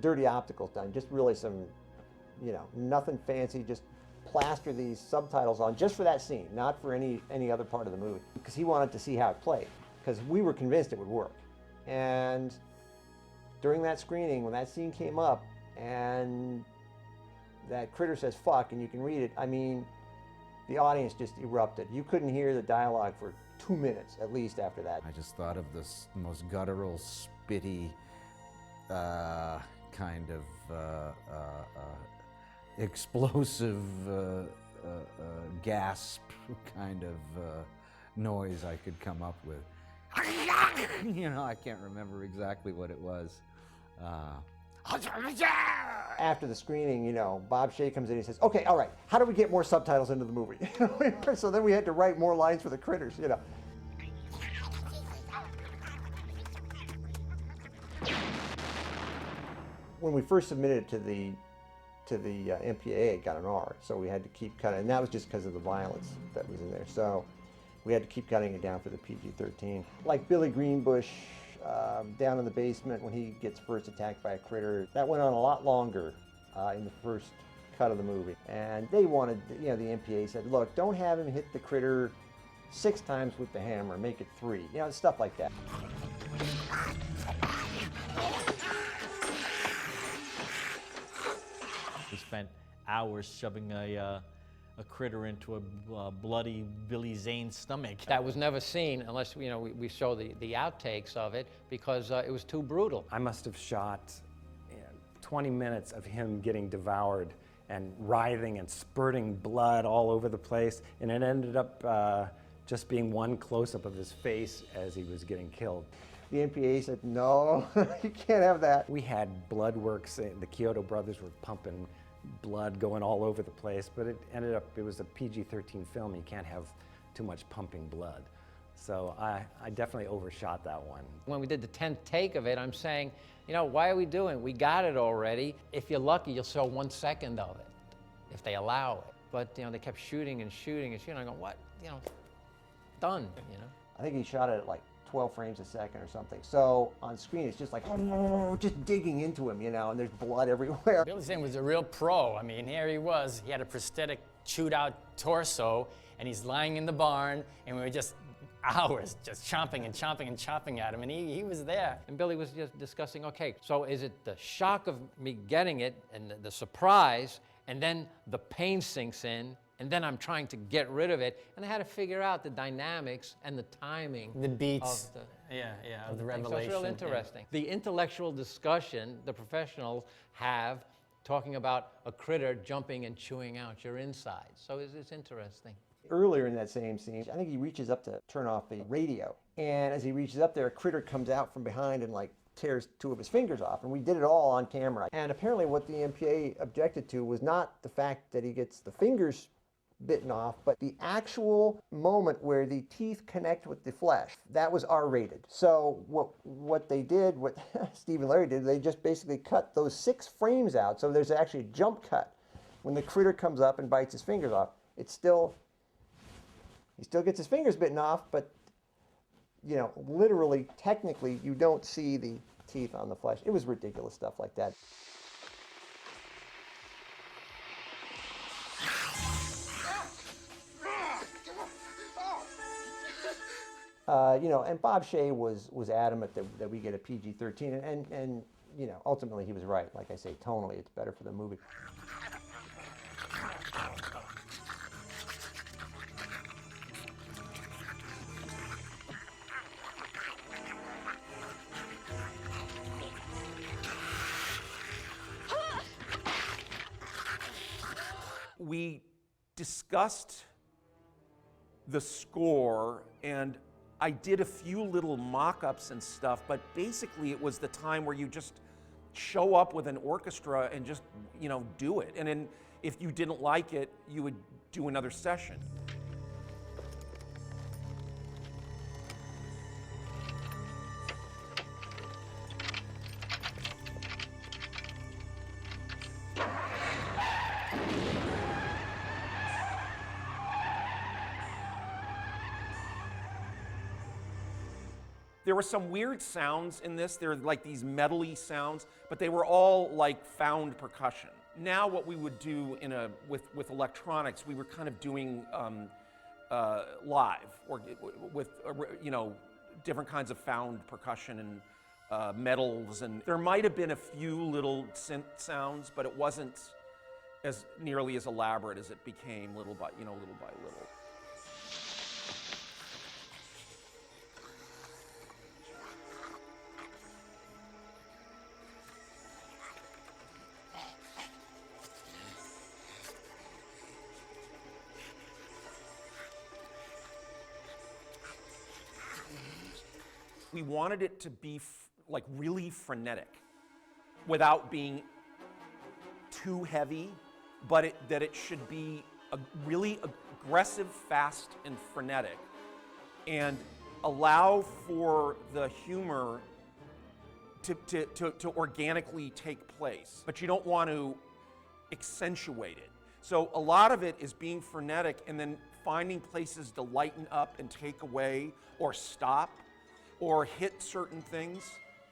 [SPEAKER 1] dirty opticals done, just really some, nothing fancy, just plaster these subtitles on just for that scene, not for any other part of the movie, because he wanted to see how it played, because we were convinced it would work. And during that screening, when that scene came up and that critter says fuck and you can read it, I mean, the audience just erupted. You couldn't hear the dialogue for 2 minutes at least after that.
[SPEAKER 13] I just thought of this most guttural, spitty kind of explosive gasp kind of noise I could come up with. I can't remember exactly what it was.
[SPEAKER 1] After the screening, Bob Shea comes in and he says, okay, all right, how do we get more subtitles into the movie? So then we had to write more lines for the critters, When we first submitted it to the MPAA, it got an R, so we had to keep cutting, and that was just because of the violence that was in there. So we had to keep cutting it down for the PG-13. Like Billy Greenbush down in the basement when he gets first attacked by a critter, that went on a lot longer in the first cut of the movie. And they wanted, the MPAA said, look, don't have him hit the critter 6 times with the hammer, make it 3, stuff like that.
[SPEAKER 15] We spent hours shoving a critter into a bloody Billy Zane's stomach.
[SPEAKER 14] That was never seen unless we show the outtakes of it because it was too brutal.
[SPEAKER 9] I must have shot 20 minutes of him getting devoured and writhing and spurting blood all over the place, and it ended up just being one close-up of his face as he was getting killed.
[SPEAKER 1] The MPAA said, no, you can't have that.
[SPEAKER 9] We had blood works, the Kyoto brothers were pumping blood going all over the place, but it was a PG-13 film. You can't have too much pumping blood. So I definitely overshot that one.
[SPEAKER 14] When we did the 10th take of it, I'm saying, why are we doing it? We got it already. If you're lucky, you'll show 1 second of it. if they allow it. But, they kept shooting and shooting and shooting. I go, what? Done,
[SPEAKER 1] I think he shot it at like 12 frames a second or something. So on screen, it's just like, just digging into him, and there's blood everywhere.
[SPEAKER 16] Billy Zane was a real pro. I mean, here he was. He had a prosthetic, chewed out torso, and he's lying in the barn, and we were just hours just chomping and chomping and chomping at him, and he was there.
[SPEAKER 14] And Billy was just discussing, okay, so is it the shock of me getting it and the surprise, and then the pain sinks in, and then I'm trying to get rid of it, and I had to figure out the dynamics and the timing.
[SPEAKER 16] The beats,
[SPEAKER 14] of
[SPEAKER 16] of the
[SPEAKER 14] thing.
[SPEAKER 16] revelation.
[SPEAKER 14] So it's real interesting. The intellectual discussion the professionals have talking about a critter jumping and chewing out your insides. So it's interesting.
[SPEAKER 1] Earlier in that same scene, I think he reaches up to turn off the radio. And as he reaches up there, a critter comes out from behind and like tears 2 of his fingers off. And we did it all on camera. And apparently what the MPA objected to was not the fact that he gets the fingers bitten off, but the actual moment where the teeth connect with the flesh. That was R-rated. So what they did, what Steve and Larry did, they just basically cut those 6 frames out. So there's actually a jump cut. When the critter comes up and bites his fingers off, he still gets his fingers bitten off, but literally, technically, you don't see the teeth on the flesh. It was ridiculous stuff like that. And Bob Shea was adamant that we get a PG-13, and ultimately he was right. Like I say, tonally, it's better for the movie.
[SPEAKER 21] We discussed the score, and I did a few little mock-ups and stuff, but basically it was the time where you just show up with an orchestra and just, do it. And then if you didn't like it, you would do another session. There were some weird sounds in this. There were like these metally sounds, but they were all like found percussion. Now what we would do with electronics, we were kind of doing live or with different kinds of found percussion and metals, and there might have been a few little synth sounds, but it wasn't as nearly as elaborate as it became little by little. We wanted it to be like really frenetic without being too heavy, but that it should be really aggressive, fast, and frenetic, and allow for the humor to organically take place. But you don't want to accentuate it. So a lot of it is being frenetic and then finding places to lighten up and take away or stop or hit certain things.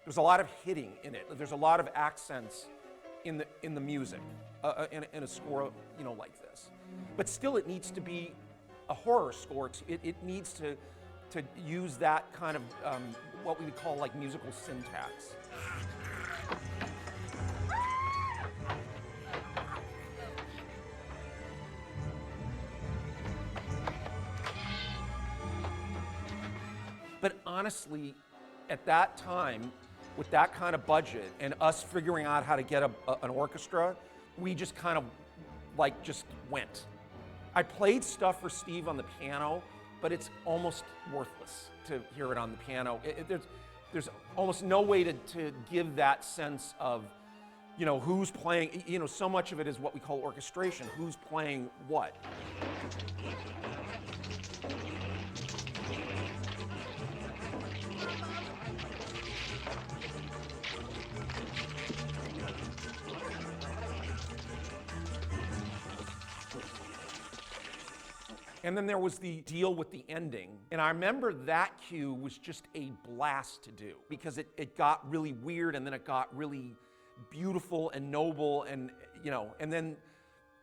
[SPEAKER 21] There's a lot of hitting in it. There's a lot of accents in the music, in a score, like this. But still, it needs to be a horror score. It needs to use that kind of what we would call like musical syntax. But honestly, at that time, with that kind of budget and us figuring out how to get an orchestra, we just kind of just went. I played stuff for Steve on the piano, but it's almost worthless to hear it on the piano. There's almost no way to give that sense of, who's playing. So much of it is what we call orchestration. Who's playing what? And then there was the deal with the ending. And I remember that cue was just a blast to do because it got really weird and then it got really beautiful and noble and, you know, and then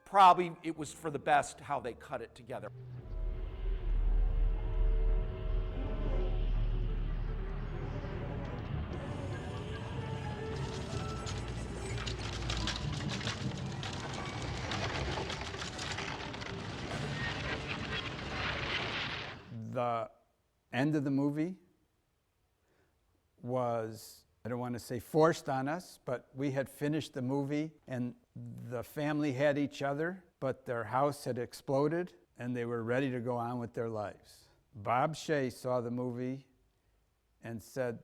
[SPEAKER 21] probably it was for the best how they cut it together.
[SPEAKER 2] The end of the movie was, I don't want to say forced on us, but we had finished the movie and the family had each other, but their house had exploded and they were ready to go on with their lives. Bob Shea saw the movie and said,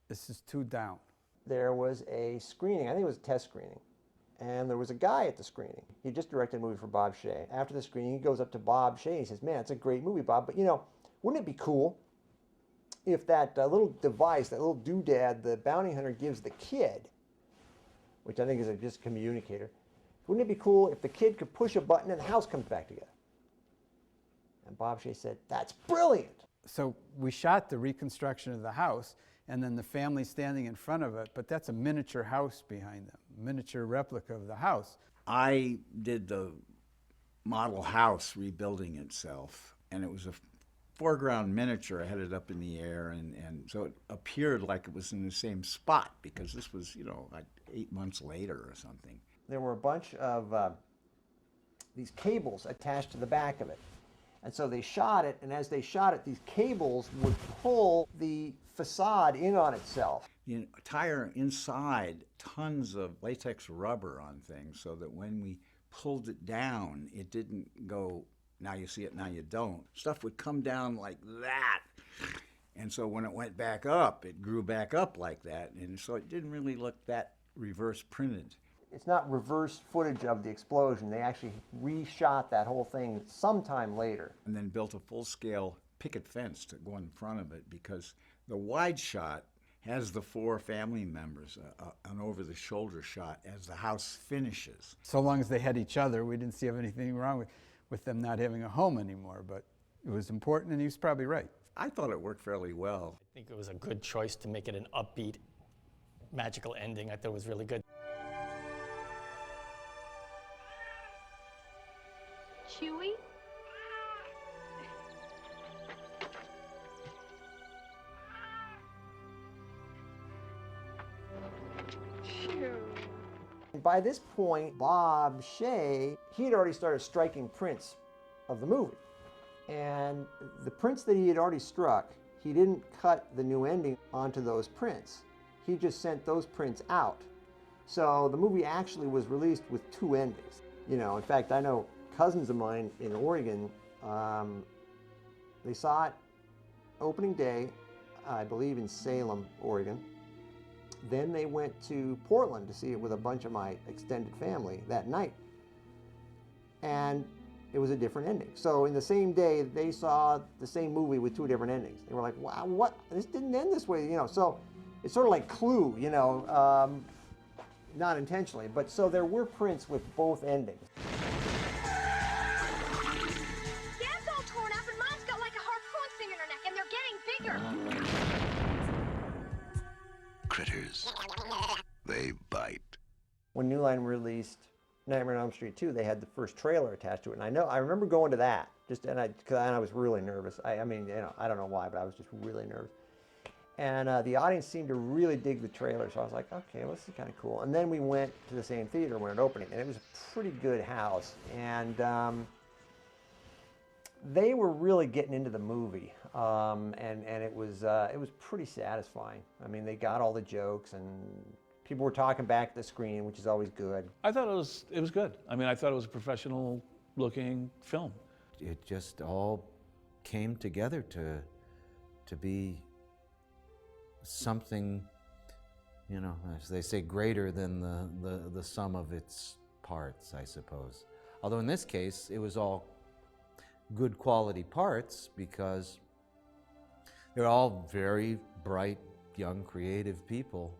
[SPEAKER 2] "This is too down."
[SPEAKER 1] There was a screening, I think it was a test screening, and there was a guy at the screening. He just directed a movie for Bob Shea. After the screening, he goes up to Bob Shea and he says, "Man, it's a great movie, Bob, but you know, wouldn't it be cool if that little device, that little doodad the bounty hunter gives the kid," which I think is just a communicator, "wouldn't it be cool if the kid could push a button and the house comes back together?" And Bob Shea said, "That's brilliant."
[SPEAKER 2] So we shot the reconstruction of the house and then the family standing in front of it, but that's a miniature house behind them, miniature replica of the house.
[SPEAKER 11] I did the model house rebuilding itself, and it was a foreground miniature. I had it up in the air, and so it appeared like it was in the same spot because this was, you know, like 8 months later or something.
[SPEAKER 1] There were a bunch of these cables attached to the back of it. And so they shot it, and as they shot it, these cables would pull the facade in on itself.
[SPEAKER 11] The entire inside, tons of latex rubber on things so that when we pulled it down, it didn't go, now you see it, now you don't. Stuff would come down like that. And so when it went back up, it grew back up like that. And so it didn't really look that reverse printed.
[SPEAKER 1] It's not reverse footage of the explosion. They actually reshot that whole thing sometime later.
[SPEAKER 11] And then built a full-scale picket fence to go in front of it because the wide shot has the 4 family members, an over-the-shoulder shot as the house finishes.
[SPEAKER 2] So long as they had each other, we didn't see anything wrong with them not having a home anymore, but it was important and he was probably right.
[SPEAKER 11] I thought it worked fairly well.
[SPEAKER 16] I think it was a good choice to make it an upbeat, magical ending. I thought it was really good.
[SPEAKER 6] Chewy?
[SPEAKER 1] By this point, Bob Shea, he had already started striking prints of the movie. And the prints that he had already struck, he didn't cut the new ending onto those prints. He just sent those prints out. So the movie actually was released with 2 endings. You know, in fact, I know cousins of mine in Oregon, they saw it opening day, I believe in Salem, Oregon. Then they went to Portland to see it with a bunch of my extended family that night. And it was a different ending. So in the same day, they saw the same movie with 2 different endings. They were like, wow, what? This didn't end this way, you know. So it's sort of like Clue, you know, not intentionally. But so there were prints with both endings.
[SPEAKER 6] Dad's all torn up and Mom's got like a harpoon thing in her neck and they're getting bigger.
[SPEAKER 5] Critters. They bite.
[SPEAKER 1] When New Line released Nightmare on Elm Street 2, they had the first trailer attached to it. And I remember going to that, because I was really nervous. I mean, you know, I don't know why, but I was just really nervous. And the audience seemed to really dig the trailer, so I was like, okay, well, this is kind of cool. And then we went to the same theater when it opened, and it was a pretty good house. And they were really getting into the movie, and it was pretty satisfying. I mean, they got all the jokes, and people were talking back at the screen, which is always good.
[SPEAKER 3] I thought it was good. I mean, I thought it was a professional-looking film.
[SPEAKER 13] It just all came together to be something, you know, as they say, greater than the sum of its parts, I suppose. Although in this case, it was all good quality parts because they're all very bright, young, creative people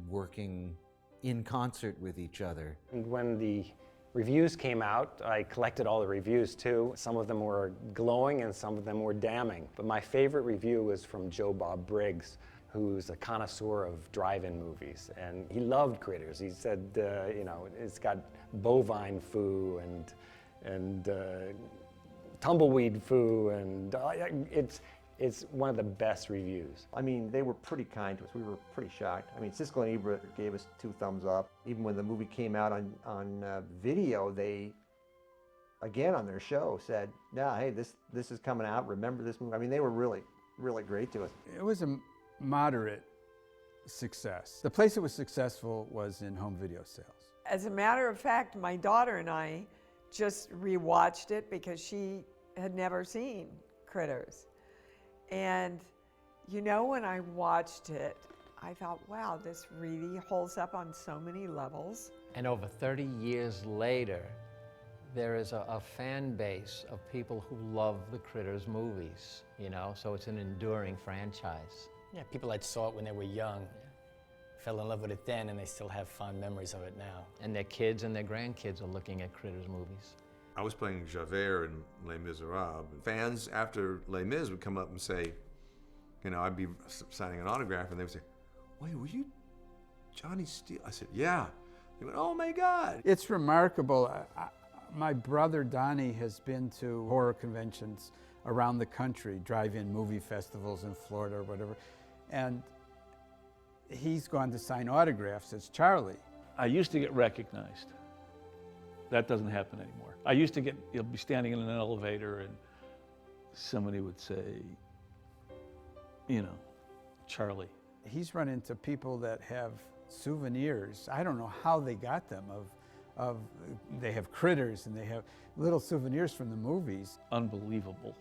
[SPEAKER 13] working in concert with each other.
[SPEAKER 17] And when the
[SPEAKER 9] Reviews came out. I collected all the reviews too. Some of them were glowing and some of them were damning. But my favorite review was from Joe Bob Briggs, who's a connoisseur of drive-in movies. And he loved Critters. He said, you know, it's got bovine foo and tumbleweed foo, and it's one of the best reviews.
[SPEAKER 1] I mean, they were pretty kind to us. We were pretty shocked. I mean, Siskel and Ebert gave us 2 thumbs up. Even when the movie came out on video, they, again on their show, said, "Yeah, hey, this is coming out. Remember this movie." I mean, they were really, really great to us.
[SPEAKER 2] It was a moderate success. The place that was successful was in home video sales.
[SPEAKER 4] As a matter of fact, my daughter and I just rewatched it because she had never seen Critters. And you know, when I watched it, I thought, wow, this really holds up on so many levels.
[SPEAKER 14] And over 30 years later, there is a fan base of people who love the Critters movies, you know, so it's an enduring franchise.
[SPEAKER 16] Yeah, people that saw it when they were young, fell in love with it then, and they still have fond memories of it now.
[SPEAKER 14] And their kids and their grandkids are looking at Critters movies.
[SPEAKER 10] I was playing Javert in Les Miserables. Fans after Les Mis would come up and say, you know, I'd be signing an autograph and they would say, "Wait, were you Johnny Steele?" I said, "Yeah." They went, "Oh my God."
[SPEAKER 2] It's remarkable. My brother Donnie has been to horror conventions around the country, drive-in movie festivals in Florida or whatever, and he's gone to sign autographs as Charlie.
[SPEAKER 3] I used to get recognized. That doesn't happen anymore. I used to you'll be standing in an elevator and somebody would say, you know, Charlie.
[SPEAKER 2] He's run into people that have souvenirs. I don't know how they got them they have Critters and they have little souvenirs from the movies.
[SPEAKER 3] Unbelievable.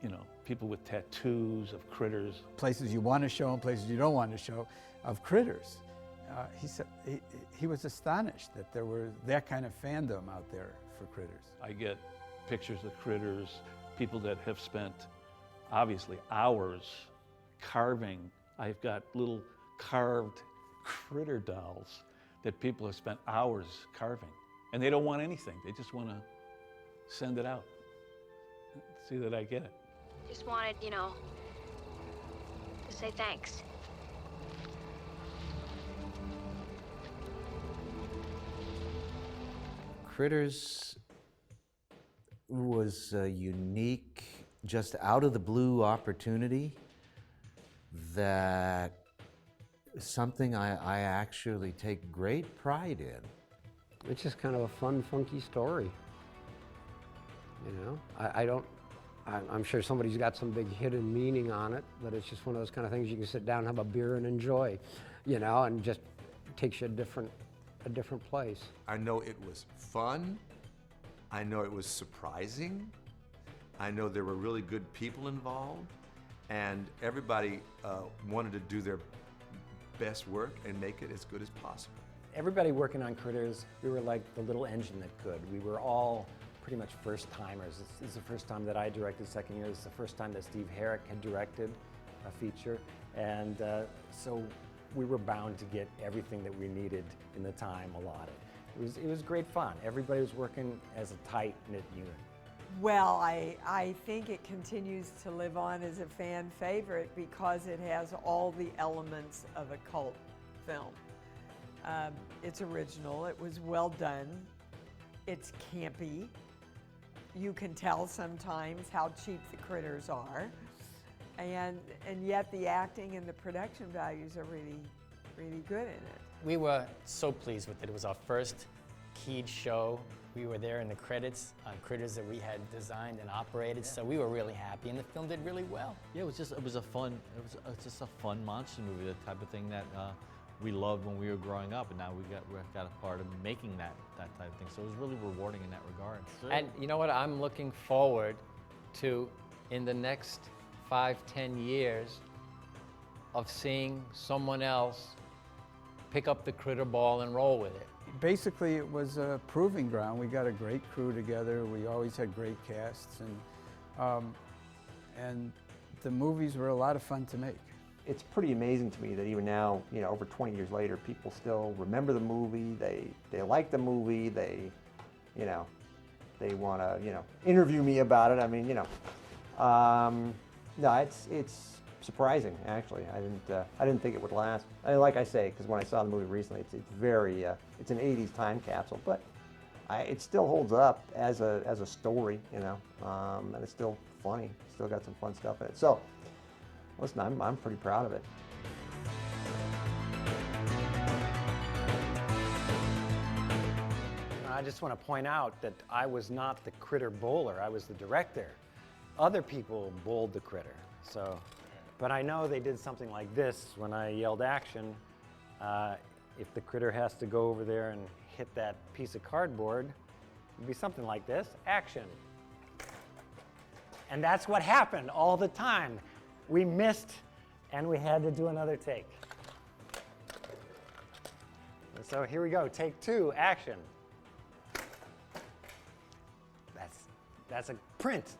[SPEAKER 3] You know, people with tattoos of Critters.
[SPEAKER 2] Places you want to show and places you don't want to show of Critters. He said he was astonished that there were that kind of fandom out there for Critters.
[SPEAKER 3] I get pictures of Critters, people that have spent, obviously, hours carving. I've got little carved Critter dolls that people have spent hours carving. And they don't want anything. They just want to send it out. See that I get it.
[SPEAKER 6] Just wanted, you know, to say thanks.
[SPEAKER 13] Critters was a unique, just out of the blue opportunity that something I actually take great pride in.
[SPEAKER 17] It's just kind of a fun, funky story. You know, I'm sure somebody's got some big hidden meaning on it, but it's just one of those kind of things you can sit down and have a beer and enjoy, you know, and just takes you a different place.
[SPEAKER 10] I know it was fun. I know it was surprising. I know there were really good people involved, and everybody wanted to do their best work and make it as good as possible.
[SPEAKER 9] Everybody working on Critters, we were like the little engine that could. We were all pretty much first-timers. This is the first time that I directed second year. This is the first time that Steve Herrick had directed a feature. And so we were bound to get everything that we needed in the time allotted. It was great fun. Everybody was working as a tight-knit unit.
[SPEAKER 4] Well, I think it continues to live on as a fan favorite because it has all the elements of a cult film. It's original, it was well done, it's campy. You can tell sometimes how cheap the Critters are. And yet the acting and the production values are really, really good in it.
[SPEAKER 16] We were so pleased with it. It was our first keyed show. We were there in the credits on Critters that we had designed and operated, so we were really happy, and the film did really well.
[SPEAKER 15] Yeah, it was just a fun monster movie, the type of thing that we loved when we were growing up, and now we got a part of making that type of thing. So it was really rewarding in that regard.
[SPEAKER 14] And you know what? I'm looking forward to, in the next 5-10 years, of seeing someone else pick up the Critter ball and roll with it.
[SPEAKER 2] Basically, it was a proving ground. We got a great crew together. We always had great casts, and the movies were a lot of fun to make.
[SPEAKER 1] It's pretty amazing to me that even now, you know, over 20 years later, people still remember the movie. They like the movie. They you know, they want to, you know, interview me about it. I mean, you know, no, it's surprising actually. I didn't think it would last. I mean, like I say, because when I saw the movie recently, it's very it's an '80s time capsule, but it still holds up as a story, you know, and it's still funny. Still got some fun stuff in it. So, listen, I'm pretty proud of it.
[SPEAKER 9] I just want to point out that I was not the critter bowler, I was the director. Other people bowled the critter, so. But I know they did something like this when I yelled action. If the critter has to go over there and hit that piece of cardboard, it'd be something like this, action. And that's what happened all the time. We missed and we had to do another take. And so here we go, take 2, action. That's a print.